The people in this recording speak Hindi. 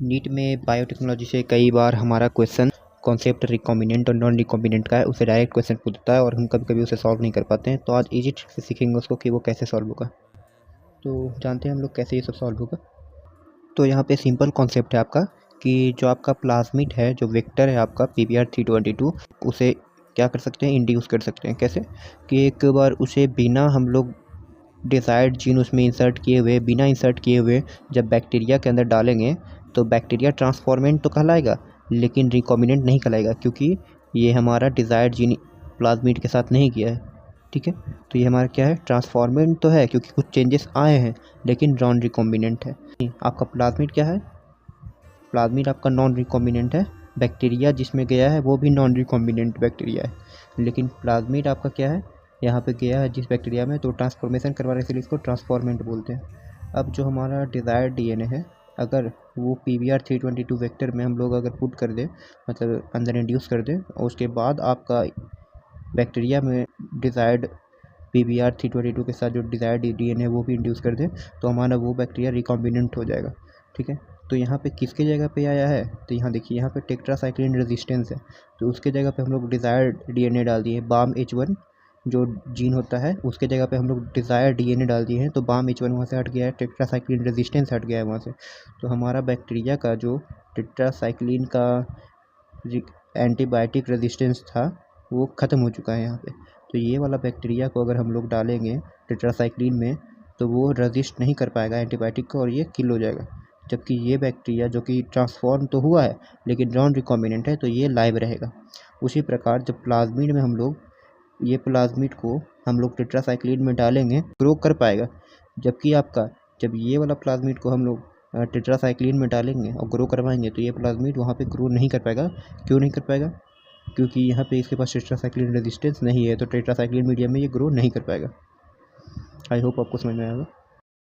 नीट में बायोटेक्नोलॉजी से कई बार हमारा क्वेश्चन कॉन्सेप्ट रिकॉम्बिनेंट और नॉन रिकॉम्बिनेंट का है, उसे डायरेक्ट क्वेश्चन पूछता है और हम कभी कभी उसे सॉल्व नहीं कर पाते हैं। तो आज इजी ट्रिक से सीखेंगे उसको कि वो कैसे सॉल्व होगा। तो जानते हैं हम लोग कैसे ये सब सॉल्व होगा। तो यहाँ पे सिंपल कॉन्सेप्ट है आपका कि जो आपका प्लाज्मिड है, जो वेक्टर है आपका PBr322, उसे क्या कर सकते हैं, इंड्यूस कर सकते हैं। कैसे कि एक बार उसे बिना हम लोग डिज़ायर्ड जीन उसमें इंसर्ट किए हुए, बिना इंसर्ट किए हुए जब बैक्टीरिया के अंदर डालेंगे तो बैक्टीरिया ट्रांसफॉर्मेंट तो कहलाएगा लेकिन रिकॉम्बिनेंट नहीं कहलाएगा, क्योंकि ये हमारा डिज़ायर्ड जीन प्लाज्मिड के साथ नहीं किया है। ठीक है, तो ये हमारा क्या है, ट्रांसफॉर्मेंट तो है क्योंकि कुछ चेंजेस आए हैं लेकिन नॉन रिकॉम्बिनेंट है। आपका प्लाज्मिड क्या है, प्लाज्मिड आपका नॉन रिकॉम्बिनेंट है। बैक्टीरिया जिसमें गया है वो भी नॉन रिकॉम्बिनेंट बैक्टीरिया है, लेकिन प्लाज्मिड आपका क्या है, यहाँ पे गया है जिस बैक्टीरिया में, तो ट्रांसफॉर्मेशन करवा रहे हैं, इसलिए इसको ट्रांसफॉर्मेंट बोलते हैं। अब जो हमारा डिज़ायर्ड डीएनए है, अगर वो PBr322 वेक्टर में हम लोग अगर पुट कर दें, मतलब अंदर इंड्यूस कर दें, और उसके बाद आपका बैक्टीरिया में डिज़ायर्ड PBr322 के साथ जो डिज़ायर्ड डीएनए वो भी इंड्यूस कर दें, तो हमारा वो बैक्टीरिया रिकॉम्बिनेंट हो जाएगा। ठीक है, तो यहाँ पे किसके जगह पे आया है, तो यहाँ देखिए, यहाँ पे टेट्रासाइक्लिन रेजिस्टेंस है, तो उसके जगह पे हम लोग डिज़ायर्ड डीएनए डाल दिए। BAM-H1 जो जीन होता है उसके जगह पे हम लोग डिज़ायर्ड डीएनए डाल दिए हैं, तो BAM-H1 वहाँ से हट गया है, टेट्रासाइक्लिन रेजिस्टेंस हट गया है वहाँ से। तो हमारा बैक्टीरिया का जो टेट्रासाइक्लिन का एंटीबायोटिक रेजिस्टेंस था वो ख़त्म हो चुका है यहाँ पे। तो ये वाला बैक्टीरिया को अगर हम लोग डालेंगे टेट्रासाइक्लिन में तो वो रजिस्ट नहीं कर पाएगा एंटीबायोटिक को और ये किल हो जाएगा। जबकि ये बैक्टीरिया जो कि ट्रांसफॉर्म तो हुआ है लेकिन नॉन रिकॉम्बिनेंट है, तो ये लाइव रहेगा। उसी प्रकार जब प्लाज्मिड में हम लोग ये प्लाज्मिड को हम लोग टेट्रासाइक्लिन में डालेंगे, ग्रो कर पाएगा। जबकि आपका जब ये वाला प्लाज्मिड को हम लोग टेट्रासाइक्लिन में डालेंगे और ग्रो करवाएंगे तो ये प्लाज्मिड वहाँ पे ग्रो नहीं कर पाएगा। क्यों नहीं कर पाएगा, क्योंकि यहाँ पे इसके पास टेट्रासाइक्लिन रेजिस्टेंस नहीं है, तो टेट्रासाइक्लिन मीडियम में ये ग्रो नहीं कर पाएगा। आई होप आपको समझ में आएगा।